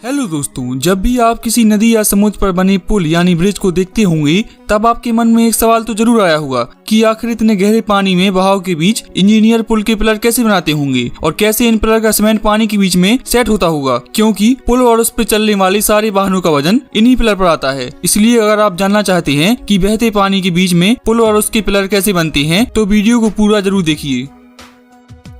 Hello दोस्तों, जब भी आप किसी नदी या समुद्र पर बने पुल यानी ब्रिज को देखते होंगे तब आपके मन में एक सवाल तो जरूर आया होगा कि आखिर इतने गहरे पानी में बहाव के बीच इंजीनियर पुल के पिलर कैसे बनाते होंगे और कैसे इन पिलर का सीमेंट पानी के बीच में सेट होता होगा, क्योंकि पुल और उस पर चलने वाले सारे वाहनों का वजन इन्हीं पिलर पर आता है। इसलिए अगर आप जानना चाहते हैं कि बहते पानी के बीच में पुल और उसके पिलर कैसे बनते हैं तो वीडियो को पूरा जरूर देखिए।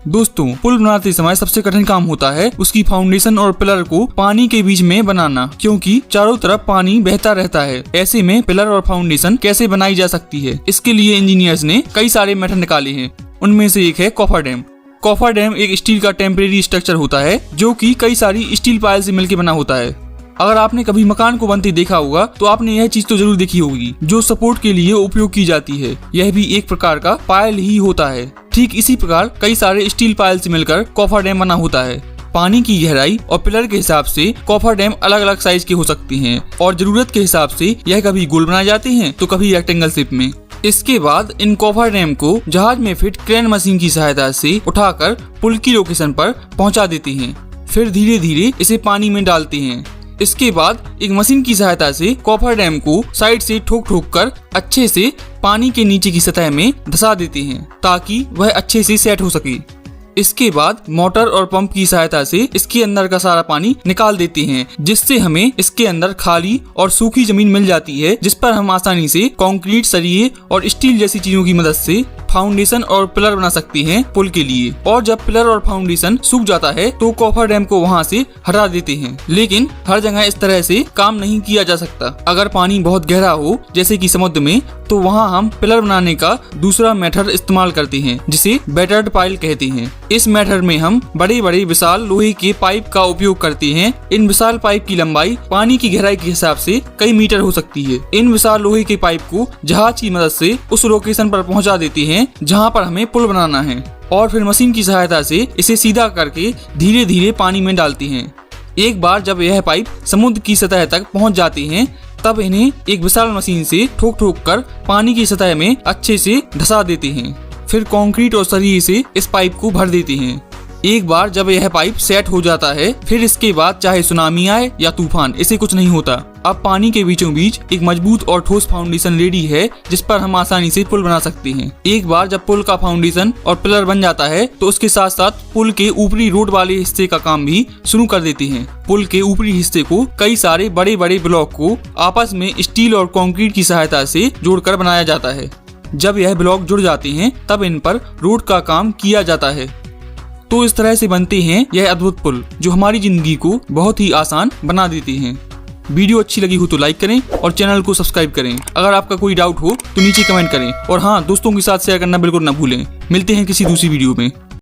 दोस्तों, पुल बनाते समय सबसे कठिन काम होता है उसकी फाउंडेशन और पिलर को पानी के बीच में बनाना, क्योंकि चारों तरफ पानी बहता रहता है। ऐसे में पिलर और फाउंडेशन कैसे बनाई जा सकती है, इसके लिए इंजीनियर्स ने कई सारे मेथड निकाले हैं। उनमें से एक है कॉफर डैम। कॉफर डैम एक स्टील का टेम्परेरी स्ट्रक्चर होता है जो कि कई सारी स्टील पायल से मिलकर बना होता है। अगर आपने कभी मकान को बनते देखा होगा तो आपने यह चीज तो जरूर देखी होगी जो सपोर्ट के लिए उपयोग की जाती है। यह भी एक प्रकार का पायल ही होता है। ठीक इसी प्रकार कई सारे स्टील पायल से मिलकर कॉफर डैम बना होता है। पानी की गहराई और पिलर के हिसाब से कॉफर डैम अलग अलग साइज के हो सकते हैं और जरूरत के हिसाब से यह कभी गोल बनाए जाते हैं तो कभी रेक्टेंगल शेप में। इसके बाद इन कॉफर डैम को जहाज में फिट क्रेन मशीन की सहायता से उठाकर पुल की लोकेशन पर पहुंचा देते हैं। फिर धीरे धीरे इसे पानी में डालते हैं। इसके बाद एक मशीन की सहायता से कॉफर डैम को साइड से ठोक ठोक कर अच्छे से पानी के नीचे की सतह में धंसा देते हैं ताकि वह अच्छे से सेट हो सके। इसके बाद मोटर और पंप की सहायता से इसके अंदर का सारा पानी निकाल देते हैं, जिससे हमें इसके अंदर खाली और सूखी जमीन मिल जाती है, जिस पर हम आसानी से कंक्रीट, सरिये और स्टील जैसी चीजों की मदद से फाउंडेशन और पिलर बना सकते हैं पुल के लिए। और जब पिलर और फाउंडेशन सूख जाता है तो कॉफर डैम को वहां से हटा देते हैं। लेकिन हर जगह इस तरह से काम नहीं किया जा सकता। अगर पानी बहुत गहरा हो जैसे कि समुद्र में तो वहां हम पिलर बनाने का दूसरा मेथड इस्तेमाल करते हैं जिसे बैटर्ड पाइल कहते हैं। इस मेथड में हम बड़े बड़े विशाल लोहे के पाइप का उपयोग करते हैं। इन विशाल पाइप की लंबाई पानी की गहराई के हिसाब से कई मीटर हो सकती है। इन विशाल लोहे के पाइप को जहाज की मदद से उस लोकेशन पर पहुंचा देते हैं जहां पर हमें पुल बनाना है और फिर मशीन की सहायता से इसे सीधा करके धीरे धीरे पानी में डालते हैं। एक बार जब यह पाइप समुद्र की सतह तक पहुंच जाते हैं तब इन्हें एक विशाल मशीन से ठोक ठोक कर पानी की सतह में अच्छे से धंसा देते हैं। फिर कंक्रीट और सरिये से इस पाइप को भर देते हैं। एक बार जब यह पाइप सेट हो जाता है फिर इसके बाद चाहे सुनामी आए या तूफान, इसे कुछ नहीं होता। अब पानी के बीचों बीच एक मजबूत और ठोस फाउंडेशन रेडी है जिस पर हम आसानी से पुल बना सकते हैं। एक बार जब पुल का फाउंडेशन और पिलर बन जाता है तो उसके साथ साथ पुल के ऊपरी रोड वाले हिस्से का काम भी शुरू कर देते हैं। पुल के ऊपरी हिस्से को कई सारे बड़े बड़े ब्लॉक को आपस में स्टील और कंक्रीट की सहायता से जोड़कर बनाया जाता है। जब यह ब्लॉक जुड़ जाते हैं तब इन पर रोड का काम किया जाता है। तो इस तरह से बनते हैं यह अद्भुत पुल जो हमारी जिंदगी को बहुत ही आसान बना देते हैं। वीडियो अच्छी लगी हो तो लाइक करें और चैनल को सब्सक्राइब करें। अगर आपका कोई डाउट हो तो नीचे कमेंट करें और हाँ, दोस्तों के साथ शेयर करना बिल्कुल ना भूलें। मिलते हैं किसी दूसरी वीडियो में।